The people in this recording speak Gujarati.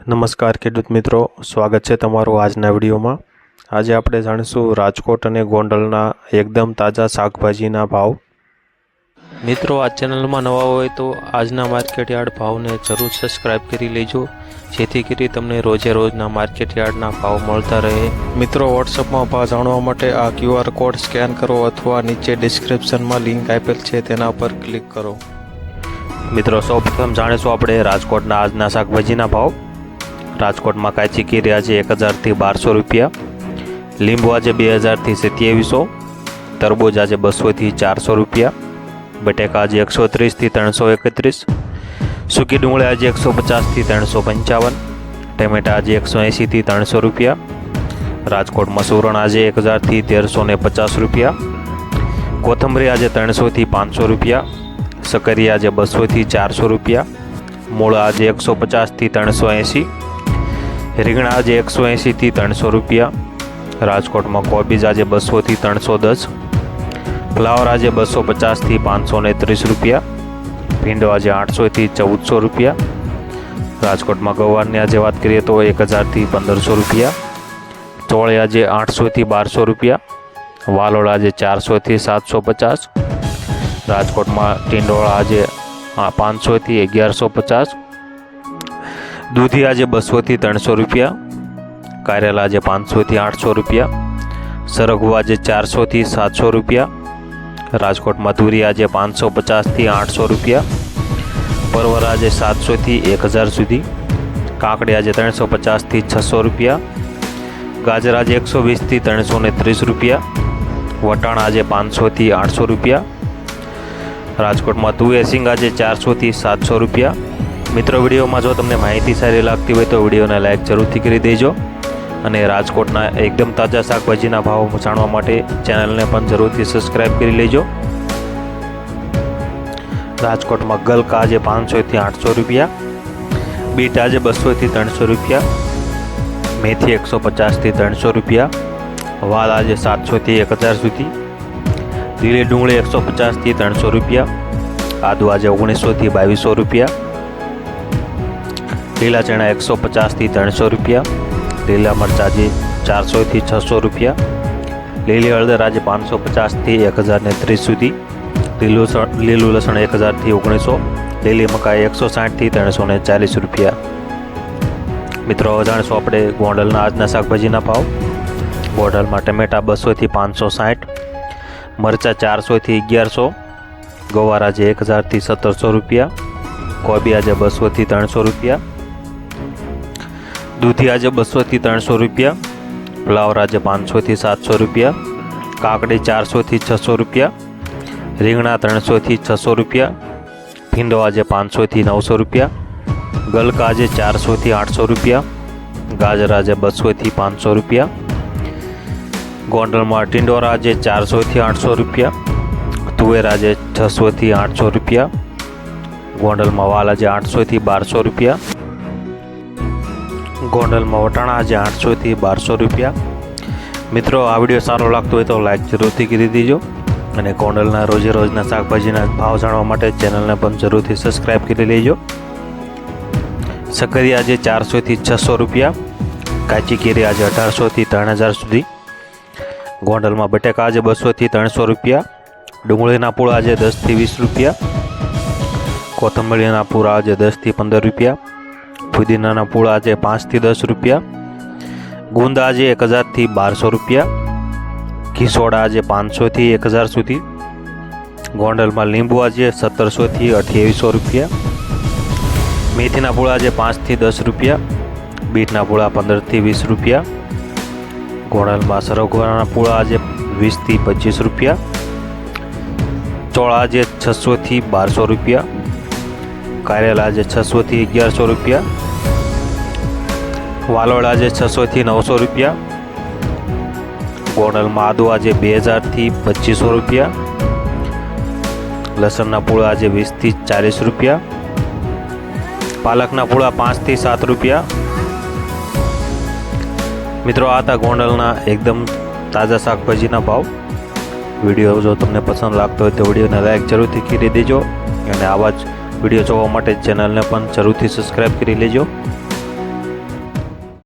નમસ્કાર ખેડૂત મિત્રો, સ્વાગત છે તમારું આજના વિડીયોમાં। આજે આપણે જાણીશું રાજકોટ અને ગોંડલના એકદમ તાજા શાકભાજીના ભાવ। મિત્રો, આ ચેનલમાં નવા હોય તો આજના માર્કેટ યાર્ડ ભાવને જરૂર સબસ્ક્રાઇબ કરી લેજો, જેથી કરી તમને રોજે રોજના માર્કેટ યાર્ડના ભાવ મળતા રહે। મિત્રો, વોટ્સઅપમાં ભાવ જાણવા માટે આ QR કોડ સ્કેન કરો અથવા નીચે ડિસ્ક્રિપ્શનમાં લિંક આપેલ છે તેના પર ક્લિક કરો। મિત્રો, સૌપ્રથમ જાણીશું આપણે રાજકોટના આજના શાકભાજીના ભાવ। રાજકોટમાં કાચી કેરી આજે 1000 થી 1200 રૂપિયા, લીંબુ આજે 2000 થી 2700, તરબૂચ આજે 200 થી 400 રૂપિયા, બટેકા આજે 130 થી 331, સૂકી ડુંગળી આજે 150 થી 355, ટમેટા આજે 180 થી 300 રૂપિયા। રાજકોટમાં સુરણ આજે 1000 થી 1350 રૂપિયા, કોથમરી આજે 300 થી 500 રૂપિયા, સકરિયા આજે 200 થી 400 રૂપિયા, મૂળા આજે 150 થી 380, રીંગણા આજે 180 થી 300 રૂપિયા। રાજકોટમાં કોબીજ આજે 200 થી 310, ફ્લાવર આજે 250 થી 530 રૂપિયા, ભીંડો આજે 800 થી 1400 રૂપિયા। રાજકોટમાં ગવારની આજે વાત કરીએ તો 1000 થી 1500 રૂપિયા, ચોળી આજે 800 થી 1200 રૂપિયા, વાલોળ આજે 400 થી 750, રાજકોટમાં ટીંડોળા આજે 500 થી 1150, દૂધી આજે 200 થી 300 રૂપિયા, કારેલા આજે 500 થી 800 રૂપિયા, સરગવો આજે 400 થી 700 રૂપિયા। રાજકોટમાં તુરી આજે 550 થી 800 રૂપિયા, પરવર આજે 700 થી 1000 સુધી, કાકડી આજે 350 થી 600 રૂપિયા, ગાજર આજે 120 થી 330 રૂપિયા, વટાણા આજે 500 થી 800 રૂપિયા। રાજકોટમાં તુવેર સિંગ આજે 400 થી 700 રૂપિયા। મિત્રો, વિડીયોમાં જો તમને માહિતી સારી લાગતી હોય તો વિડીયોને લાઈક જરૂરથી કરી દેજો, અને રાજકોટના એકદમ તાજા શાકભાજીના ભાવ જાણવા માટે ચેનલને પણ જરૂરથી સબસ્ક્રાઇબ કરી લેજો। રાજકોટમાં ગલકા આજે 500 થી 800 રૂપિયા, બીટ આજે 200 થી 300 રૂપિયા, મેથી 150 થી 300 રૂપિયા, વાલ આજે 700 થી 1000 સુધી, લીલી ડુંગળી 150 થી 300 રૂપિયા, આદુ આજે 1900 થી 2200 રૂપિયા, લીલા ચણા 150 થી 300 રૂપિયા, લીલા મરચાં આજે 400 થી 600 રૂપિયા, લીલી હળદર આજે 550 થી 1030 સુધી, લીલું લસણ 1000 થી 1900, લીલી મકાઈ 160 થી 340 રૂપિયા। મિત્રો, જાણીશું આપણે ગોંડલના આજના શાકભાજીના ભાવ। ગોંડલમાં ટમેટા 200 થી 560, મરચાં 400 થી 1100, ગવાર આજે 1000 થી 1700 રૂપિયા, કોબી આજે 200 થી 300 રૂપિયા, દૂધી આજે 200 થી 300 રૂપિયા, ફ્લાવર આજે 500 થી 700 રૂપિયા, કાકડી 400 થી 600 રૂપિયા, રીંગણા 300 થી 600 રૂપિયા, ભીંડો આજે 500 થી 900 રૂપિયા, ગલકા આજે 400 થી 800 રૂપિયા, ગાજર આજે 200 થી 500 રૂપિયા। ગોંડલમાં ટિંડોરા આજે 400 થી 800 રૂપિયા, તુવેર આજે 600 થી 800 રૂપિયા, ગોંડલમાં વાલ આજે 800 થી 1200 રૂપિયા, ગોંડલમાં વટાણા આજે 800 થી 1200 રૂપિયા। મિત્રો, આ વિડીયો સારો લાગતો હોય તો લાઈક જરૂરથી કરી દેજો, અને ગોંડલના રોજે રોજના શાકભાજીના ભાવ જાણવા માટે ચેનલને પણ જરૂરથી સબસ્ક્રાઇબ કરી લેજો। સકરિયા આજે 400 થી 600 રૂપિયા, કાચી કેરી આજે 1800 થી 3000 સુધી, ગોંડલમાં બટેકા આજે 200 થી 300 રૂપિયા, ડુંગળીના પૂળા આજે 10 થી 20 રૂપિયા, કોથમરીના પૂળા આજે 10 થી 15 રૂપિયા, ફુદીનાના પૂળા આજે 5 થી 10 રૂપિયા, ગુંદા આજે 1000 થી 1200 રૂપિયા, ઘીસોડા આજે 500 થી 1000 સુધી, ગોંડલમાં લીંબુ આજે 1700 થી 2800 રૂપિયા, મેથીના પૂળા આજે 5 થી 10 રૂપિયા, બીટના પૂળા 15 થી 20 રૂપિયા, ગોંડલમાં સરગવાના પૂળા આજે 20 થી 25 રૂપિયા, ચોળા આજે 600 થી 1200 રૂપિયા, કારેલા આજે 600 થી 1100 રૂપિયા, વાલોળ આજે 600 થી 900 રૂપિયા, ગોંડલમાં આદુ આજે 2000 થી 2500 રૂપિયા, લસણના પૂળા આજે 20 થી 40 રૂપિયા, પાલકના પૂળા 5 થી 7 રૂપિયા। મિત્રો, આ હતા ગોંડલના એકદમ તાજા શાકભાજીના ભાવ। વિડીયો જો તમને પસંદ લાગતો હોય તો વિડીયોને લાઈક જરૂરથી કરી દેજો, અને આવા જ વિડીયો જોવા માટે ચેનલને પણ જરૂરથી સબસ્ક્રાઇબ કરી લેજો।